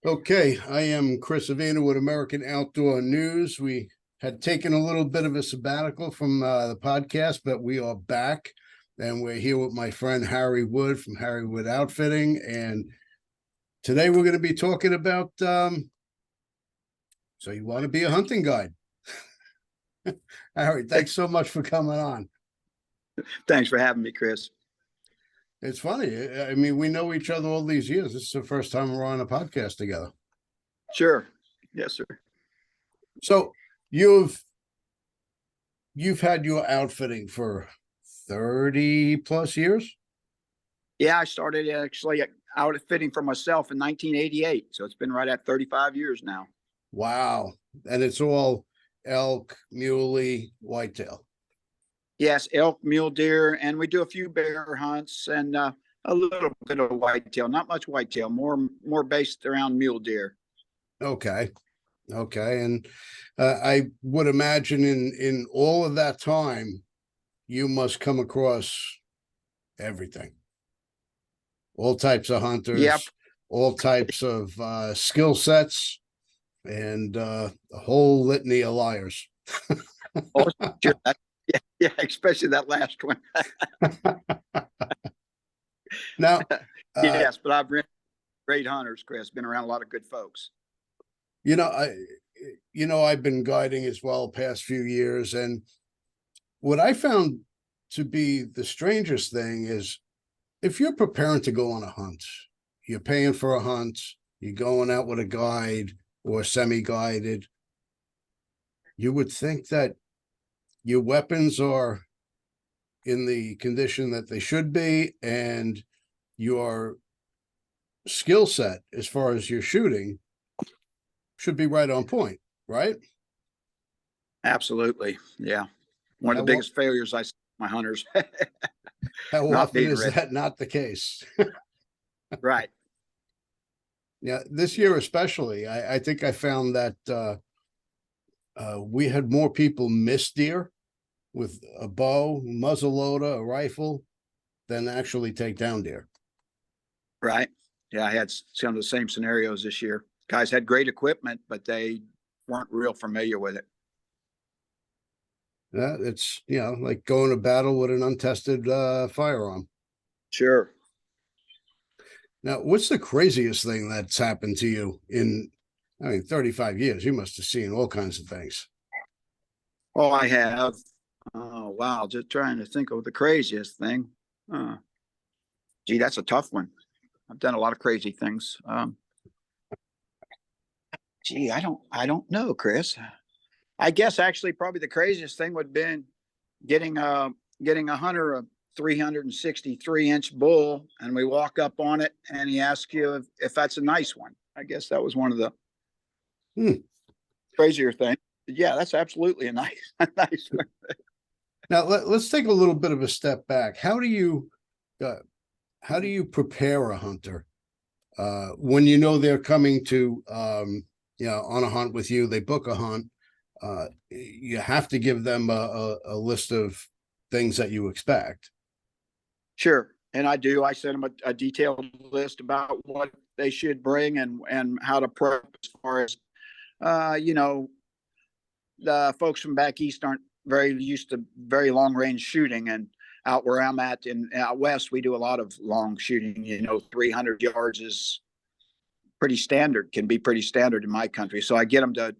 Okay, I am Chris Avena with American Outdoor News. We had taken a little bit of a sabbatical from the podcast, but we are back, and we're here with my friend Harry Wood from Harry Wood Outfitting. And today we're going to be talking about so you want to be a hunting guide. Harry, thanks so much for coming on. Thanks for having me, Chris. It's funny. I mean, we know each other all these years. This is the first time we're on a podcast together. Sure. Yes, sir. So you've had your outfitting for 30 plus years? Yeah, I started actually outfitting for myself in 1988. So it's been right at 35 years now. Wow. And it's all elk, muley, whitetail. Yes, elk, mule deer, and we do a few bear hunts and a little bit of whitetail. Not much whitetail, more based around mule deer. Okay. And I would imagine in all of that time, you must come across everything. All types of hunters, Yep. all types of skill sets, and a whole litany of liars. Oh, sure. Yeah, especially that last one. Now, yes, but I've been great hunters, Chris. Been around a lot of good folks. I've been guiding as well past few years, and what I found to be the strangest thing is if you're preparing to go on a hunt, you're paying for a hunt, you're going out with a guide or semi-guided, you would think that your weapons are in the condition that they should be, and your skill set as far as your shooting should be right on point, right? Absolutely. Yeah. One of the biggest failures I see with my hunters. How often is that not the case? Right. Yeah, this year especially, I think I found that we had more people miss deer with a bow, muzzleloader, a rifle, than actually take down deer. Right. Yeah, I had some of the same scenarios this year. Guys had great equipment, but they weren't real familiar with it. Yeah, it's like going to battle with an untested firearm. Sure. Now, what's the craziest thing that's happened to you in, 35 years? You must have seen all kinds of things. Oh, I have. Oh, wow. Just trying to think of the craziest thing. Gee, that's a tough one. I've done a lot of crazy things. Gee, I don't know, Chris. I guess actually probably the craziest thing would have been getting a hunter a 363-inch bull, and we walk up on it, and he asks you if that's a nice one. I guess that was one of the crazier things. Yeah, that's absolutely a nice one. Now let's take a little bit of a step back. How do you prepare a hunter when you know they're coming to on a hunt with you? They book a hunt. You have to give them a list of things that you expect. Sure. And I do. I send them a detailed list about what they should bring and how to prep as far as, the folks from back east aren't very used to very long range shooting. And out where I'm at out west, we do a lot of long shooting. 300 yards is pretty standard, can be pretty standard in my country. So I get them to,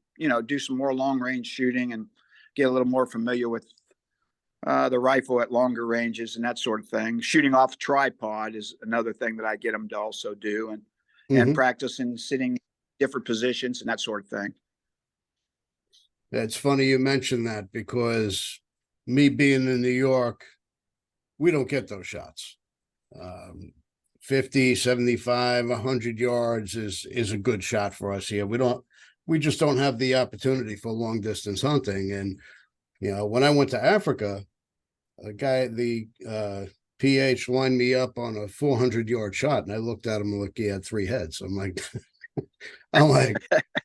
do some more long range shooting and get a little more familiar with the rifle at longer ranges and that sort of thing. Shooting off tripod is another thing that I get them to also do, and practice in sitting different positions and that sort of thing. It's funny you mentioned that, because me being in New York, we don't get those shots. 50, 75, 100 yards is a good shot for us here. We just don't have the opportunity for long distance hunting. And, when I went to Africa, the PH lined me up on a 400-yard shot, and I looked at him and he had 3 heads. I'm like,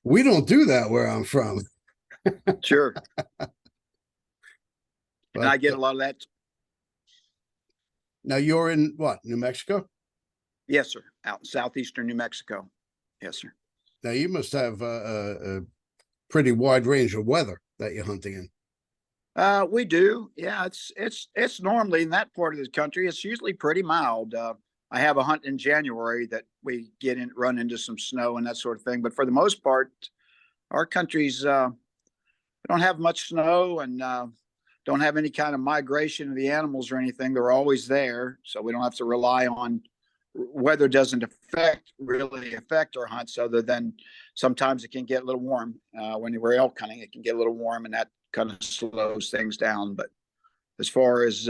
we don't do that where I'm from. Sure. And I get a lot of that. Now you're in what, New Mexico? Yes, sir. Out in southeastern New Mexico. Yes, sir. Now you must have a pretty wide range of weather that you're hunting in. We do. Yeah, it's normally in that part of the country, it's usually pretty mild. I have a hunt in January that we run into some snow and that sort of thing. But for the most part, our country's don't have much snow and don't have any kind of migration of the animals or anything. They're always there, so we don't have to rely on weather. Doesn't really affect our hunts, other than sometimes it can get a little warm. When we're elk hunting, it can get a little warm, and that kind of slows things down. But as far as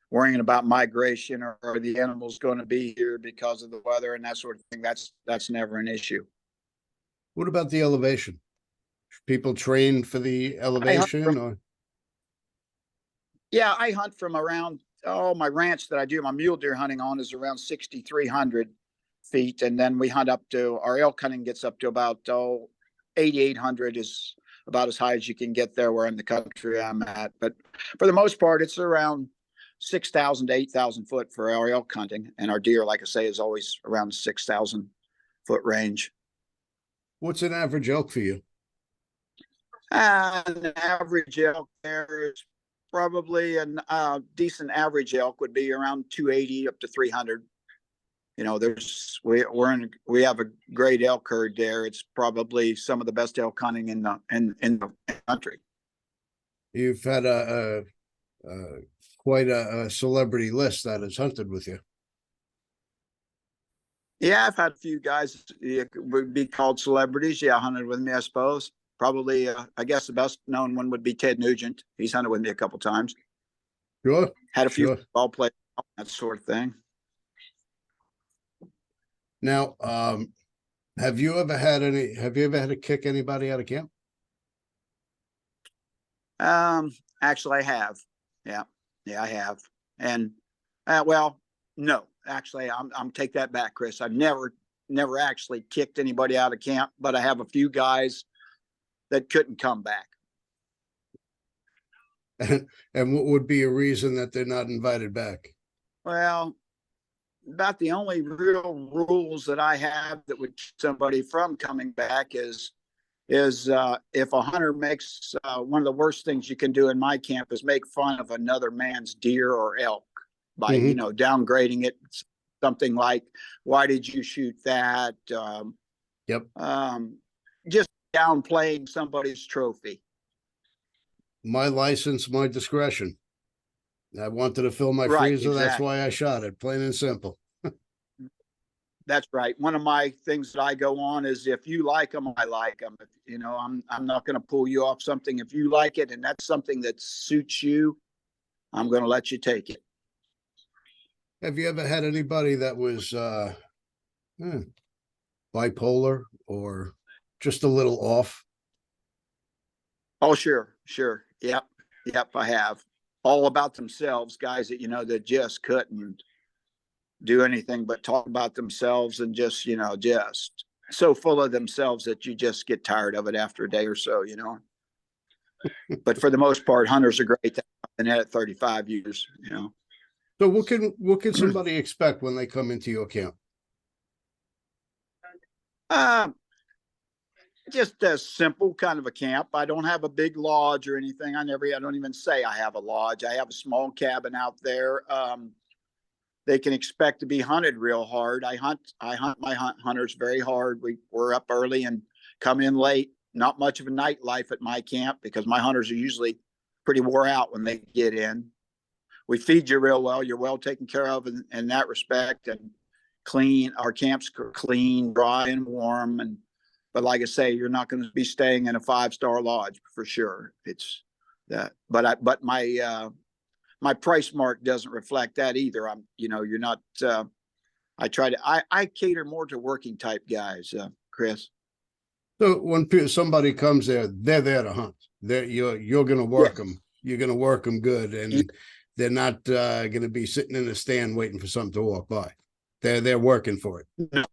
worrying about migration or are the animals going to be here because of the weather and that sort of thing, that's never an issue. What about the elevation? People train for the elevation or? Yeah, I hunt from around, my ranch that I do my mule deer hunting on is around 6,300 feet. And then we hunt up to, our elk hunting gets up to about 8,800 is about as high as you can get there where in the country I'm at. But for the most part, it's around 6,000 to 8,000 foot for our elk hunting. And our deer, like I say, is always around 6,000 foot range. What's an average elk for you? An average elk there is probably a decent average elk would be around 280 up to 300. You know, we have a great elk herd there. It's probably some of the best elk hunting in the country. You've had quite a celebrity list that has hunted with you. Yeah, I've had a few guys would be called celebrities. Yeah, hunted with me, I suppose. Probably, I guess the best known one would be Ted Nugent. He's hunted with me a couple times. Sure. Had a few Sure. ball players, that sort of thing. Now, have you ever had to kick anybody out of camp? Actually, I have. Yeah, I have. And well, no, actually, I'm take that back, Chris. I've never actually kicked anybody out of camp, but I have a few guys that couldn't come back. And what would be a reason that they're not invited back? Well, about the only real rules that I have that would keep somebody from coming back is if a hunter makes one of the worst things you can do in my camp is make fun of another man's deer or elk by downgrading it, something like, why did you shoot that? Yep. Just downplaying somebody's trophy. My license, my discretion. I wanted to fill my freezer. Exactly. That's why I shot it, plain and simple. That's right. One of my things that I go on is if you like them, I like them. You know, I'm not going to pull you off something. If you like it and that's something that suits you, I'm going to let you take it. Have you ever had anybody that was bipolar or just a little off? Oh, sure. Yep, I have. All about themselves, guys that, that just couldn't do anything but talk about themselves and just, just so full of themselves that you just get tired of it after a day or so, But for the most part, hunters are great. I've been at 35 years, So what can somebody expect when they come into your camp? Just a simple kind of a camp. I don't have a big lodge or anything. I don't even say I have a lodge. I have a small cabin out there. They can expect to be hunted real hard. I hunt my hunters very hard. We're up early and come in late. Not much of a nightlife at my camp because my hunters are usually pretty wore out when they get in. We feed you real well. You're well taken care of in that respect, and clean. Our camps are clean, dry, and warm. But like I say, you're not going to be staying in a 5-star lodge for sure. It's that. But my price mark doesn't reflect that either. You're not. I cater more to working type guys, Chris. So when somebody comes there, they're there to hunt. You're going to work them. You're going to work them good, and they're not going to be sitting in a stand waiting for something to walk by. They're working for it. No.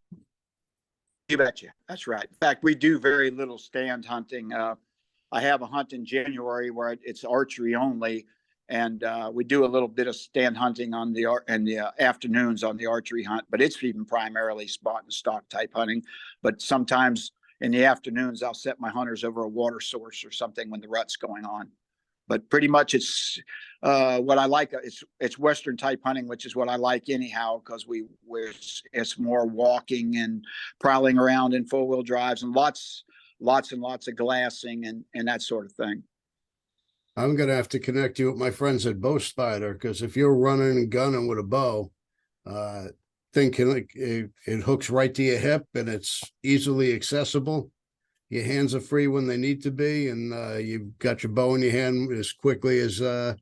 You betcha. That's right. In fact, we do very little stand hunting. I have a hunt in January where it's archery only, And we do a little bit of stand hunting on the afternoons on the archery hunt, but it's even primarily spot and stock type hunting. But sometimes in the afternoons, I'll set my hunters over a water source or something when the rut's going on. But pretty much it's what I like. It's Western type hunting, which is what I like anyhow, because it's more walking and prowling around in 4-wheel drives and lots and lots of glassing and that sort of thing. I'm gonna have to connect you with my friends at Bow Spider, because if you're running and gunning with a bow, thing can like it hooks right to your hip and it's easily accessible. Your hands are free when they need to be, and you've got your bow in your hand as quickly as faster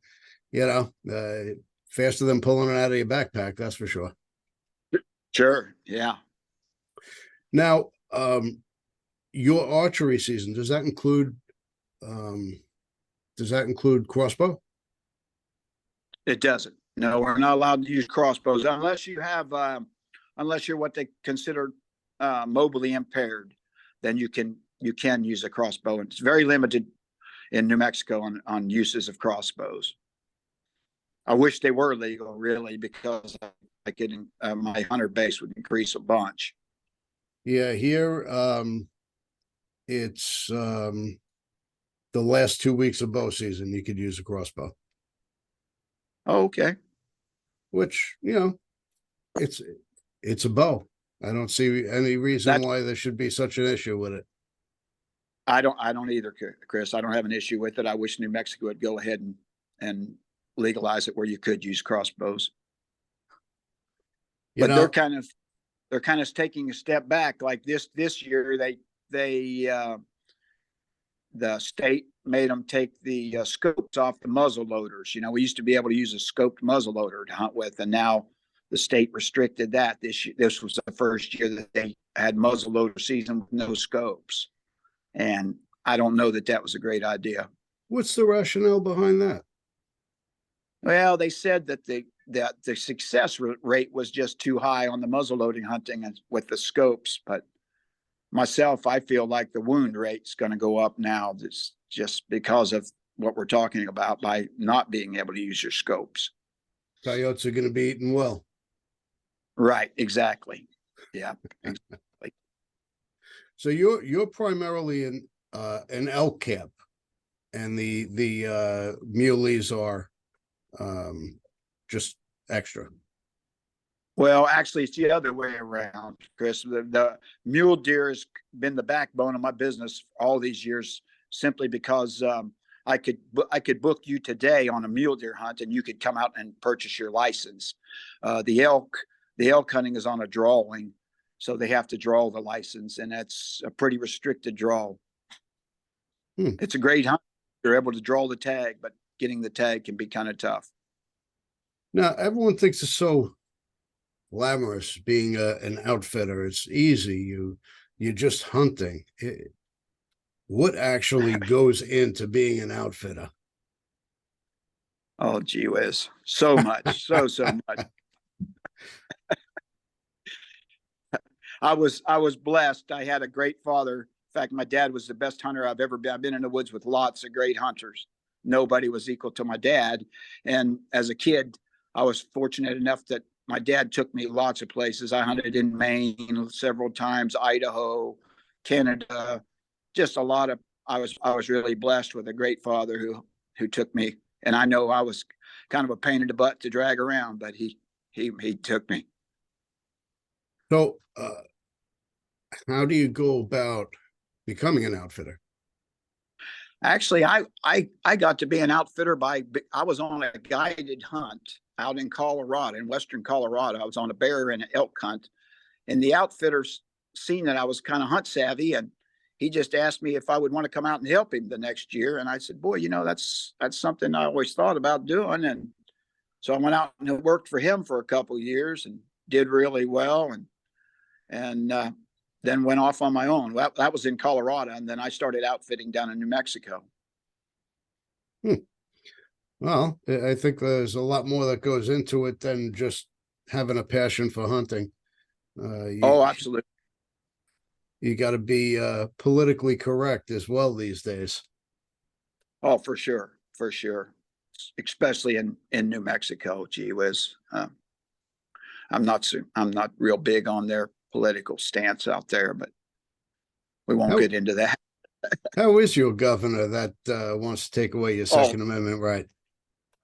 than pulling it out of your backpack. That's for sure. Sure, yeah. Now, your archery season, does that include crossbow? It doesn't. No, we're not allowed to use crossbows unless you have, unless you're what they consider mobilely impaired. Then you can use a crossbow, and it's very limited in New Mexico on uses of crossbows. I wish they were legal, really, because I could my hunter base would increase a bunch. Yeah, here it's the last 2 weeks of bow season. You could use a crossbow. Oh, okay. Which, it's a bow. I don't see any reason why there should be such an issue with it. I don't either, Chris. I don't have an issue with it. I wish New Mexico would go ahead and legalize it where you could use crossbows. But they're kind of taking a step back. Like this year, the state made them take the scopes off the muzzle loaders. We used to be able to use a scoped muzzle loader to hunt with, and now the state restricted that this year. This was the first year that they had muzzle loader season with no scopes. And I don't know that was a great idea. What's the rationale behind that? Well, they said that the success rate was just too high on the muzzle loading hunting and with the scopes. But myself, I feel like the wound rate's going to go up now. It's just because of what we're talking about by not being able to use your scopes. Coyotes are going to be eating well. Right. Exactly. Yeah. Exactly. So you're primarily an elk camp, and the muleys are just extra. Well, actually, it's the other way around, Chris. The mule deer has been the backbone of my business all these years, simply because I could book you today on a mule deer hunt, and you could come out and purchase your license. The elk hunting is on a drawing, so they have to draw the license, and that's a pretty restricted draw. It's a great hunt. They're able to draw the tag, but getting the tag can be kind of tough. Now, everyone thinks it's so glamorous being an outfitter. It's easy. You're just hunting. What actually goes into being an outfitter? Oh, gee whiz. So much. so much. I was blessed. I had a great father. In fact, my dad was the best hunter I've ever been. I've been in the woods with lots of great hunters. Nobody was equal to my dad. And as a kid, I was fortunate enough that my dad took me lots of places. I hunted in Maine several times, Idaho, Canada, just a lot of. I was really blessed with a great father who took me. And I know I was kind of a pain in the butt to drag around, but he took me. So, how do you go about becoming an outfitter? Actually, I got to be an outfitter I was on a guided hunt out in Colorado, in Western Colorado. I was on a bear and an elk hunt, and the outfitters seen that I was kind of hunt savvy, and he just asked me if I would want to come out and help him the next year. And I said, boy, that's something I always thought about doing. And so I went out and worked for him for a couple of years and did really well. And then went off on my own. Well, that was in Colorado. And then I started outfitting down in New Mexico. Well, I think there's a lot more that goes into it than just having a passion for hunting. Oh, absolutely. You got to be politically correct as well these days. Oh, for sure. For sure. especially in New Mexico. Gee whiz. I'm not real big on their political stance out there, but we won't How, get into that. how is your governor that wants to take away your Oh, Second Amendment right?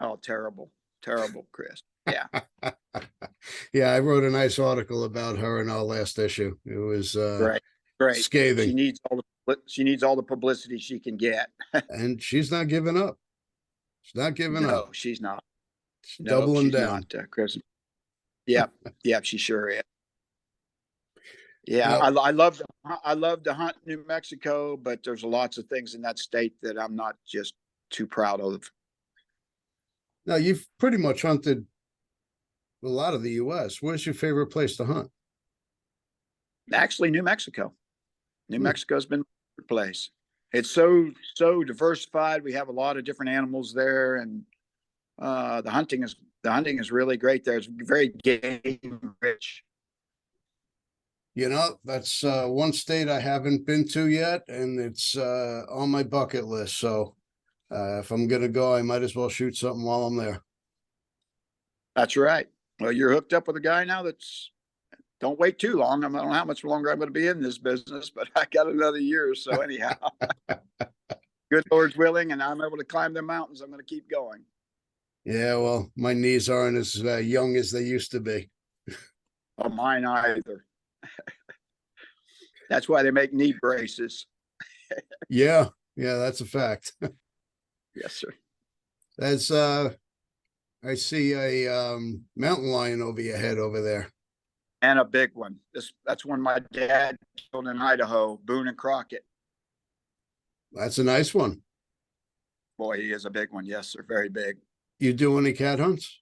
oh, terrible, terrible, Chris. Yeah, Yeah, I wrote a nice article about her in our last issue. It was great, great. scathing, She needs all the publicity she can get. and she's not giving up. She's not giving up. No, she's not. She's No, doubling she's down. not, Chris. Yep, yep, she sure is. Yeah, Now, I love to hunt New Mexico, but there's lots of things in that state that I'm not just too proud of. now you've pretty much hunted a lot of the U.S. Where's your favorite place to hunt? Actually, New Mexico. New Hmm. Mexico's been a place. It's so diversified. We have a lot of different animals there, and the hunting is really great there. It's very game rich. You know, that's one state I haven't been to yet, and it's on my bucket list. So if I'm gonna go, I might as well shoot something while I'm there. That's right. Well, you're hooked up with a guy now that's don't wait too long. I don't know how much longer I'm going to be in this business, but I got another year or so anyhow. Good Lord's willing, and I'm able to climb the mountains. I'm going to keep going. Yeah, well, my knees aren't as young as they used to be. Oh, mine either. That's why they make knee braces. Yeah, yeah, that's a fact. Yes, sir. That's I see a mountain lion over your head over there. And a big one. That's one my dad killed in Idaho, Boone and Crockett. That's a nice one. Boy, he is a big one. Yes, sir. Very big. You do any cat hunts?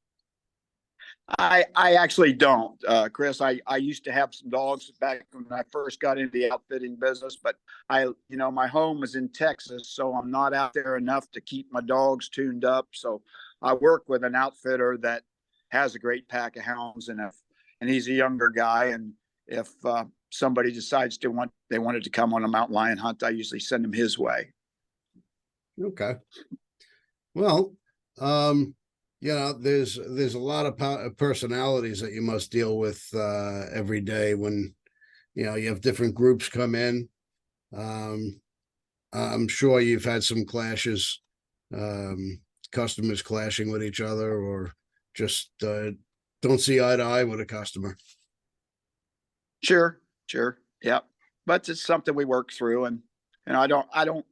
I actually don't, Chris. I used to have some dogs back when I first got into the outfitting business, but my home is in Texas, so I'm not out there enough to keep my dogs tuned up. So I work with an outfitter that has a great pack of hounds, and he's a younger guy, and if somebody decides they wanted to come on a mountain lion hunt, I usually send them his way. Okay. Well, there's a lot of personalities that you must deal with every day when you have different groups come in. I'm sure you've had some clashes, customers clashing with each other, or just don't see eye to eye with a customer. Sure, yeah, but it's something we work through, and I don't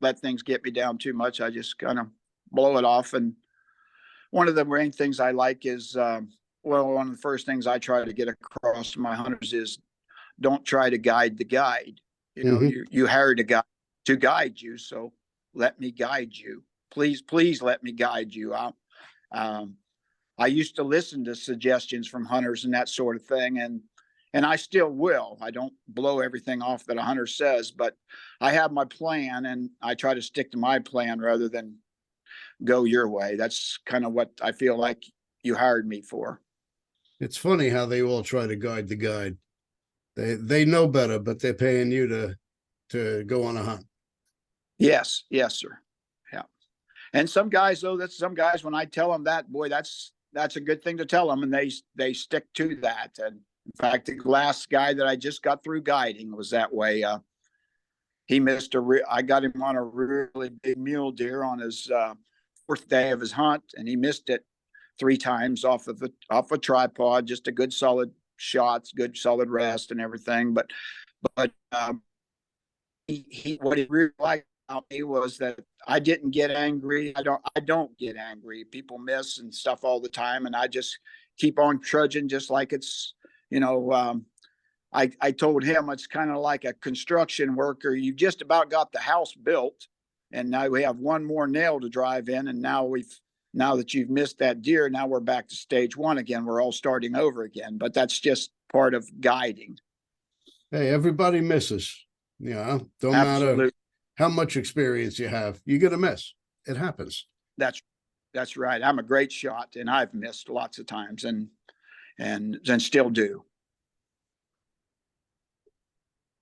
let things get me down too much. I just kind of blow it off. And one of the main things I like is, one of the first things I try to get across to my hunters is don't try to guide the guide. You hired a guy to guide you, so let me guide you. Please let me guide you. I used to listen to suggestions from hunters and that sort of thing, and I still will. I don't blow everything off that a hunter says, but I have my plan, and I try to stick to my plan rather than go your way. That's kind of what I feel like you hired me for. It's funny how they all try to guide the guide. They know better, but they're paying you to go on a hunt. Yes, sir. Yeah. And some guys, though, when I tell them that, boy, that's a good thing to tell them, and they stick to that. And in fact, the last guy that I just got through guiding was that way. He missed I got him on a really big mule deer on his fourth day of his hunt, and he missed it 3 times off a tripod. Just a good solid shots, good solid rest, and everything. But he what he really liked about me was that I didn't get angry. I don't get angry. People miss and stuff all the time, and I just keep on trudging, just like it's I told him it's kind of like a construction worker. You just about got the house built, and now we have one more nail to drive in. And now that you've missed that deer, now we're back to stage one again. We're all starting over again. But that's just part of guiding. Hey, everybody misses. Don't Absolutely. matter how much experience you have, you get a miss. It happens. That's right. I'm a great shot, and I've missed lots of times, and still do.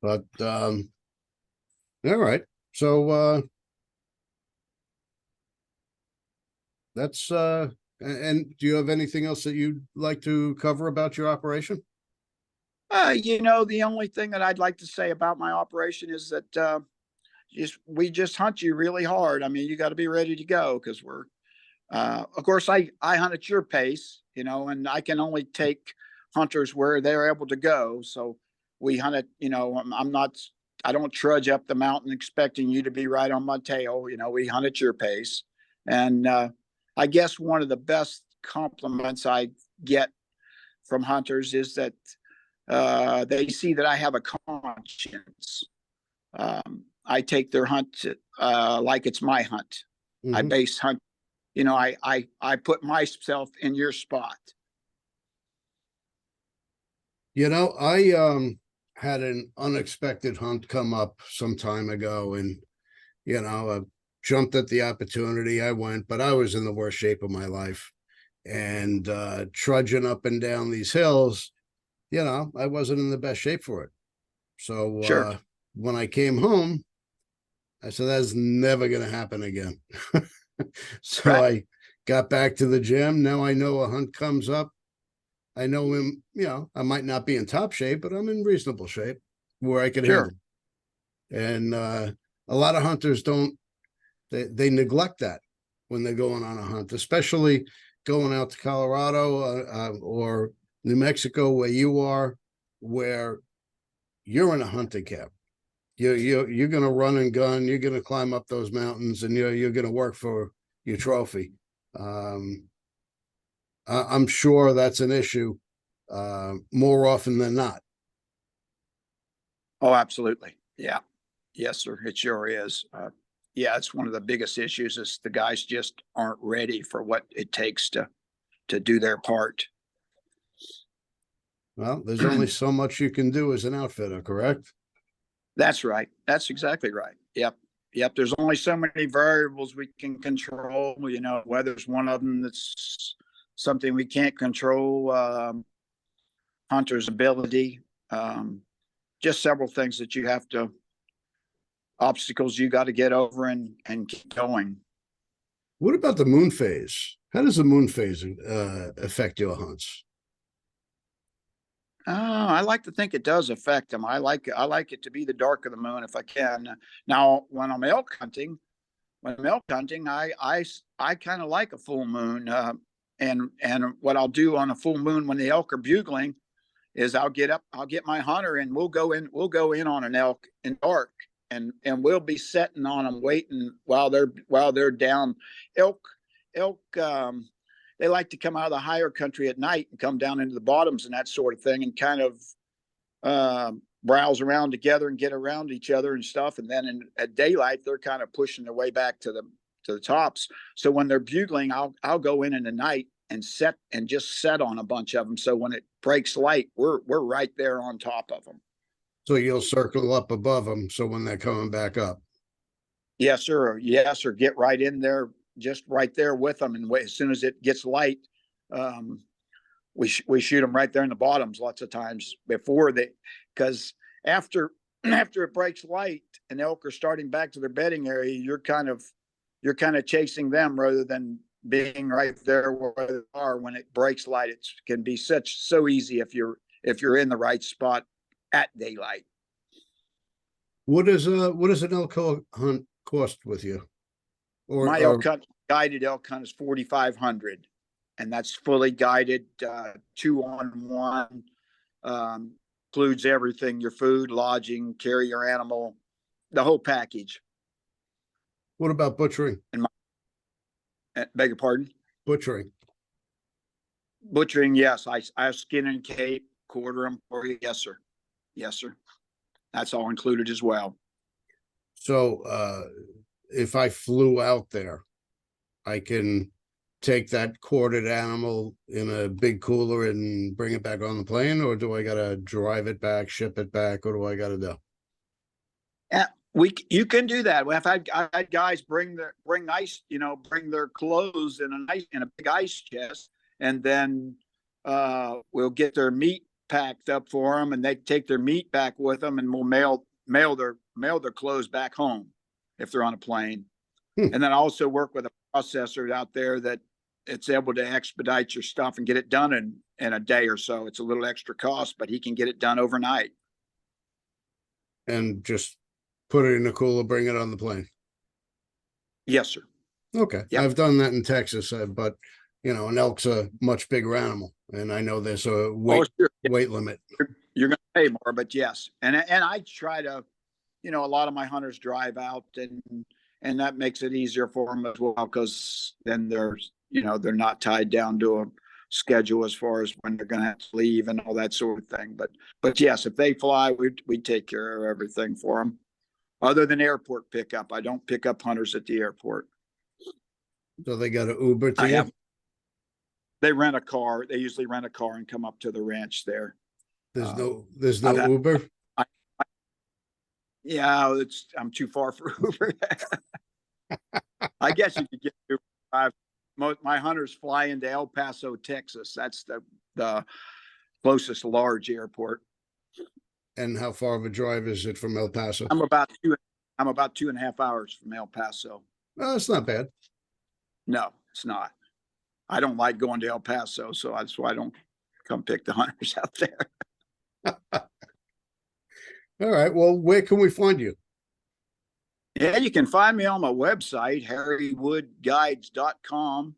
But all right. So That's and do you have anything else that you'd like to cover about your operation? The only thing that I'd like to say about my operation is that we just hunt you really hard. I mean, you got to be ready to go because of course, I hunt at your pace, and I can only take hunters where they're able to go. So we hunt it. I'm not. I don't trudge up the mountain expecting you to be right on my tail. We hunt at your pace, and I guess one of the best compliments I get from hunters is that they see that I have a conscience. I take their hunt like it's my hunt. I Hmm. base hunt. I put myself in your spot. I had an unexpected hunt come up some time ago, and I jumped at the opportunity. I went, but I was in the worst shape of my life, and trudging up and down these hills, I wasn't in the best shape for it. So Sure, when I came home, I said that's never going to happen again. So right, I got back to the gym. Now I know a hunt comes up. I know him, I might not be in top shape, but I'm in reasonable shape where I can sure. handle. And a lot of hunters don't, they neglect that when they're going on a hunt, especially going out to Colorado or New Mexico where you are, where you're in a hunting camp. You're going to run and gun. You're going to climb up those mountains, and you're going to work for your trophy. Um, I'm sure that's an issue more often than not. Oh, absolutely. Yeah. Yes, sir. It sure is. Yeah, it's one of the biggest issues is the guys just aren't ready for what it takes to do their part. Well, there's only so much you can do as an outfitter, correct? That's right. That's exactly right. Yep. Yep. There's only so many variables we can control. Weather's one of them that's something we can't control. Hunter's ability, um, just several things that you have to obstacles you got to get over and keep going. What about the moon phase? How does the moon phase affect your hunts? I like to think it does affect them. I like it to be the dark of the moon if I can. Now, when I'm elk hunting, I kind of like a full moon. And what I'll do on a full moon when the elk are bugling is I'll get my hunter, and we'll go in on an elk in dark, and we'll be setting on them, waiting while they're down. Elk, they like to come out of the higher country at night and come down into the bottoms and that sort of thing, and kind of browse around together and get around each other and stuff. And then at daylight, they're kind of pushing their way back to the tops. So when they're bugling, I'll go in the night and just set on a bunch of them. So when it breaks light, we're right there on top of them. So you'll circle up above them. So when they're coming back up, Yes, sir. Yes, sir. Get right in there, just right there with them. And as soon as it gets light, um, we shoot them right there in the bottoms lots of times before because after after it breaks light and elk are starting back to their bedding area, you're kind of chasing them rather than being right there where they are when it breaks light. It can be so easy if you're in the right spot at daylight. what does an elk hunt cost with you? My Or guided elk hunt is 4,500, and that's fully guided, 2-on-1, um, includes everything: your food, lodging, carry your animal, the whole package. what about butchering? And beg your pardon, Butchering. butchering? Yes, I skin and cape, quarter them for you. Yes, sir. Yes, sir. That's all included as well. So if I flew out there, I can take that quartered animal in a big cooler and bring it back on the plane, or do I gotta drive it back, ship it back? What do I gotta do? You can do that. I've had guys bring ice, bring their clothes in a big ice chest, and then we'll get their meat packed up for them, and they take their meat back with them, and we'll mail their clothes back home if they're on a plane. And then I also work with a processor out there that it's able to expedite your stuff and get it done in a day or so. It's a little extra cost, but he can get it done overnight. And just put it in a cooler, bring it on the plane. Yes, sir. Okay. Yep. I've done that in Texas, but an elk's a much bigger animal, and I know there's a Sure. weight limit. You're going to pay more, but yes. And I try to, a lot of my hunters drive out and that makes it easier for them as well. Cause then they're not tied down to a schedule as far as when they're going to have to leave and all that sort of thing. But yes, if they fly, we take care of everything for them. Other than airport pickup, I don't pick up hunters at the airport. So they got an Uber to you? They rent a car. They usually rent a car and come up to the ranch there. There's no Uber? Yeah, I'm too far for Uber. I guess you could get Uber. My hunters fly into El Paso, Texas. That's the closest large airport. And how far of a drive is it from El Paso? I'm about 2.5 hours from El Paso. Oh, it's not bad. No, it's not. I don't like going to El Paso, so that's why I don't come pick the hunters out there. All right. Well, where can we find you? Yeah, you can find me on my website, harrywoodguides.com.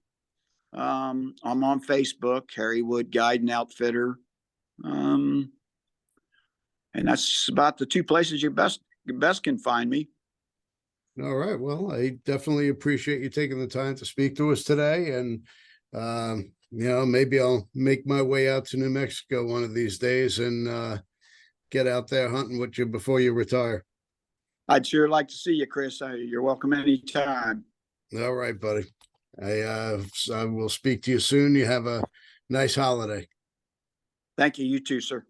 I'm on Facebook, Harry Wood Guide and Outfitter. And that's about the two places you best can find me. All right. Well, I definitely appreciate you taking the time to speak to us today. And, maybe I'll make my way out to New Mexico one of these days and get out there hunting with you before you retire. I'd sure like to see you, Chris. You're welcome anytime. All right, buddy. I will speak to you soon. You have a nice holiday. Thank you. You too, sir.